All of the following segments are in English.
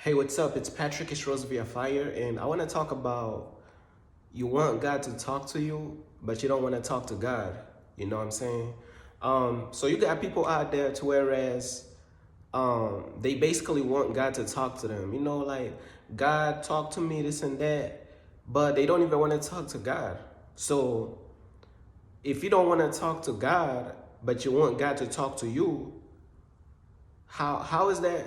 Hey, what's up? It's Patrick Ishros via Fire, and I want to talk about you want God to talk to you, but you don't want to talk to God. You know what I'm saying? So you got people out there to whereas they basically want God to talk to them. You know, like God talk to me, this and that, but they don't even want to talk to God. So if you don't want to talk to God, but you want God to talk to you, how is that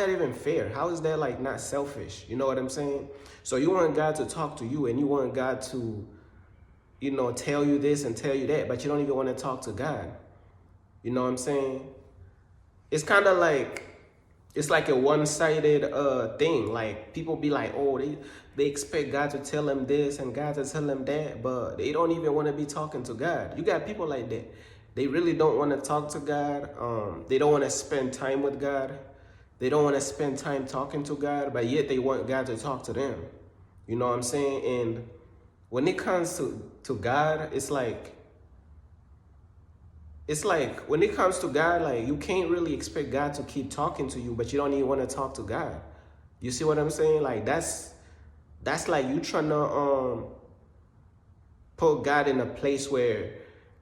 even fair? How is that like not selfish? You know what I'm saying? So you want God to talk to you and you want God to, tell you this and tell you that, but you don't even want to talk to God. You know what I'm saying? It's kind of like it's like a one-sided thing. Like people be like, oh, they expect God to tell them this and God to tell them that, but they don't even want to be talking to God. You got people like that. They really don't want to talk to God. They don't want to spend time with God. They don't want to spend time talking to God, but yet they want God to talk to them. You know what I'm saying? And when it comes to God, it's like when it comes to God, like you can't really expect God to keep talking to you, but you don't even want to talk to God. You see what I'm saying? Like that's like you trying to put God in a place where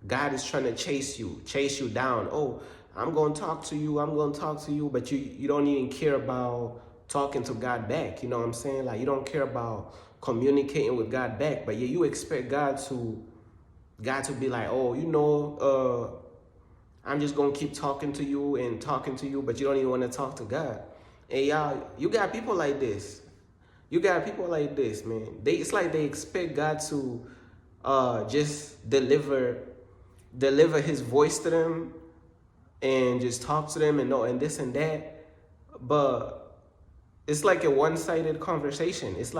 God is trying to chase you down. Oh, I'm going to talk to you. I'm going to talk to you, but you don't even care about talking to God back. You know what I'm saying? Like you don't care about communicating with God back, but yeah, you expect God to be like, oh, I'm just gonna keep talking to you and talking to you, but you don't even want to talk to God. And y'all, you got people like this. You got people like this, man. It's like they expect God to just deliver his voice to them and just talk to them and this and that. But it's like a one-sided conversation. It's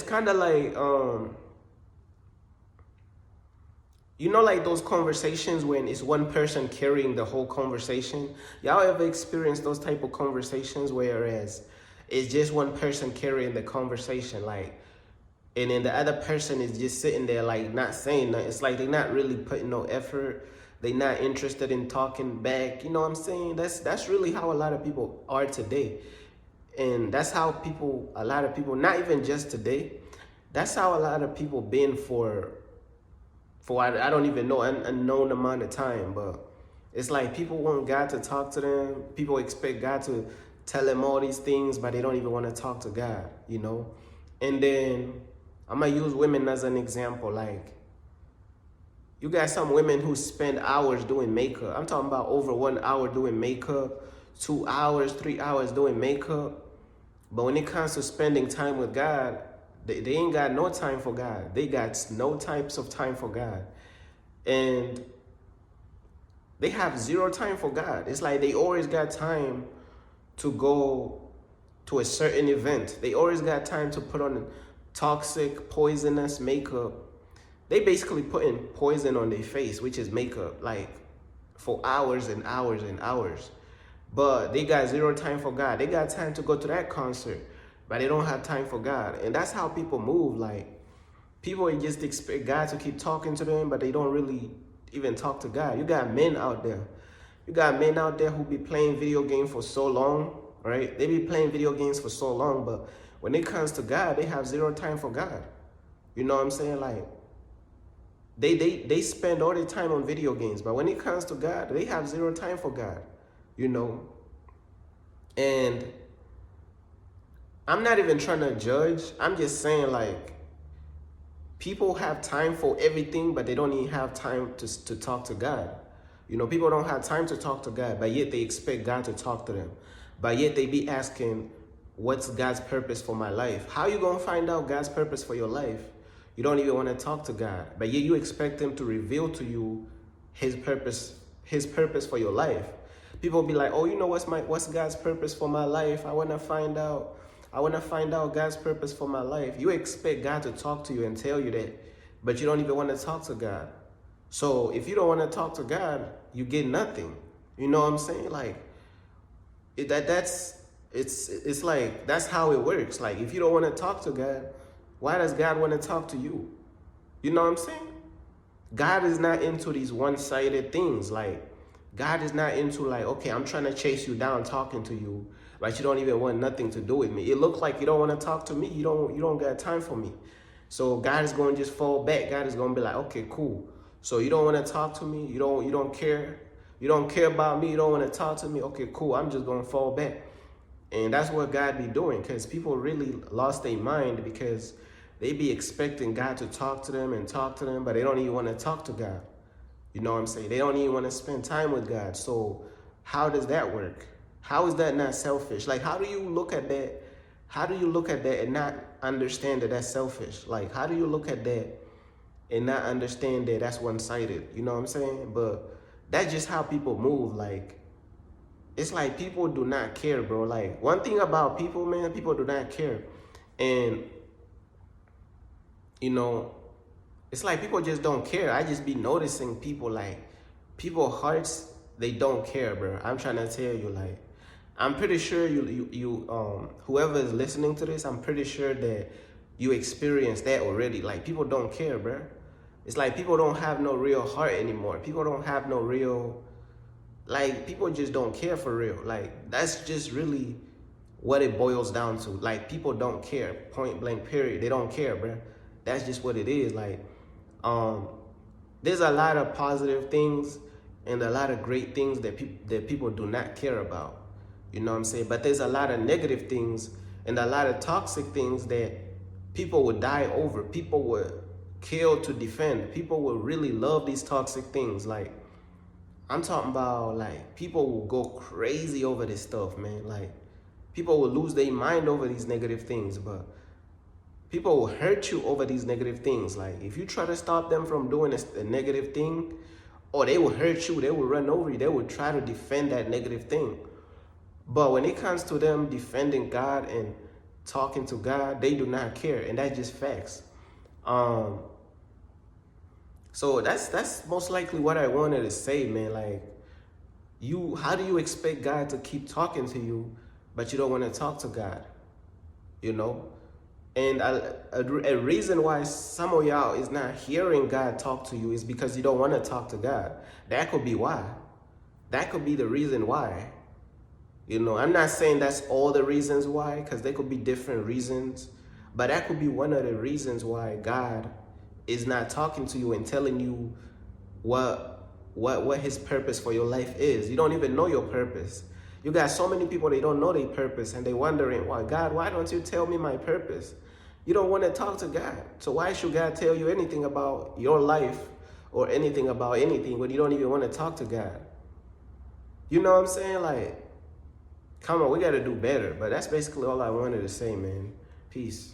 kind of like like those conversations when it's one person carrying the whole conversation. Y'all ever experienced those type of conversations whereas it's just one person carrying the conversation, like, and then the other person is just sitting there like not saying nothing. It's like they're not really putting no effort. They're not interested in talking back. You know what I'm saying? That's really how a lot of people are today. And that's how a lot of people, not even just today, that's how a lot of people been for I don't even know, an unknown amount of time. But it's like people want God to talk to them. People expect God to tell them all these things, but they don't even want to talk to God, And then I'm going to use women as an example. Like, you got some women who spend hours doing makeup. I'm talking about over 1 hour doing makeup, 2 hours, 3 hours doing makeup. But when it comes to spending time with God, they ain't got no time for God. They got no types of time for God. And they have zero time for God. It's like they always got time to go to a certain event. They always got time to put on toxic, poisonous makeup. They basically putting poison on their face, which is makeup, like for hours and hours and hours. But they got zero time for God. They got time to go to that concert, but they don't have time for God. And that's how people move. Like, people just expect God to keep talking to them, but they don't really even talk to God. You got men out there. You got men out there who be playing video games for so long, right? They be playing video games for so long, but when it comes to God, they have zero time for God. You know what I'm saying? Like, they spend all their time on video games, but when it comes to God, they have zero time for God, And I'm not even trying to judge. I'm just saying, like, people have time for everything, but they don't even have time to talk to God. People don't have time to talk to God, but yet they expect God to talk to them. But yet they be asking, what's God's purpose for my life? How you going to find out God's purpose for your life? You don't even want to talk to God, but yet you expect him to reveal to you his purpose for your life. People be like, oh, what's God's purpose for my life? I want to find out God's purpose for my life. You expect God to talk to you and tell you that, but you don't even want to talk to God. So if you don't want to talk to God, you get nothing. You know what I'm saying? Like, it's like, that's how it works. Like, if you don't want to talk to God, why does God want to talk to you? You know what I'm saying? God is not into these one-sided things. Like, God is not into like, okay, I'm trying to chase you down talking to you, but you don't even want nothing to do with me. It looks like you don't want to talk to me. You don't got time for me. So God is going to just fall back. God is going to be like, okay, cool. So you don't want to talk to me. You don't care. You don't care about me. You don't want to talk to me. Okay, cool. I'm just going to fall back. And that's what God be doing, because people really lost their mind because they be expecting God to talk to them and talk to them, but they don't even want to talk to God. You know what I'm saying? They don't even want to spend time with God. So how does that work? How is that not selfish? Like, how do you look at that? How do you look at that and not understand that that's selfish? Like, how do you look at that and not understand that that's one-sided? You know what I'm saying? But that's just how people move. Like, it's like people do not care, bro. Like, one thing about people, man, people do not care. And, you know, it's like people just don't care. I just be noticing people, like, people hearts, they don't care, bro. I'm trying to tell you, like, I'm pretty sure whoever is listening to this, I'm pretty sure that you experienced that already. Like, people don't care, bro. It's like people don't have no real heart anymore. People don't have no real, like, people just don't care for real. Like, that's just really what it boils down to. Like, people don't care, point blank, period. They don't care, bro. That's just what it is. Like, there's a lot of positive things and a lot of great things that people do not care about. You know what I'm saying? But there's a lot of negative things and a lot of toxic things that people would die over. People would kill to defend. People would really love these toxic things. Like, I'm talking about, like, people will go crazy over this stuff, man. Like, people will lose their mind over these negative things, but people will hurt you over these negative things. Like, if you try to stop them from doing a negative thing, or they will hurt you, they will run over you, they will try to defend that negative thing. But when it comes to them defending God and talking to God, they do not care, and that's just facts. So that's most likely what I wanted to say, man. Like, how do you expect God to keep talking to you, but you don't want to talk to God? You know? And a reason why some of y'all is not hearing God talk to you is because you don't want to talk to God. That could be why. That could be the reason why. You know, I'm not saying that's all the reasons why, because there could be different reasons, but that could be one of the reasons why God is not talking to you and telling you what his purpose for your life is. You don't even know your purpose. You got so many people, they don't know their purpose, and they wondering, why, God, why don't you tell me my purpose? You don't want to talk to God. So why should God tell you anything about your life or anything about anything when you don't even want to talk to God? You know what I'm saying? Like, come on, we got to do better. But that's basically all I wanted to say, man. Peace.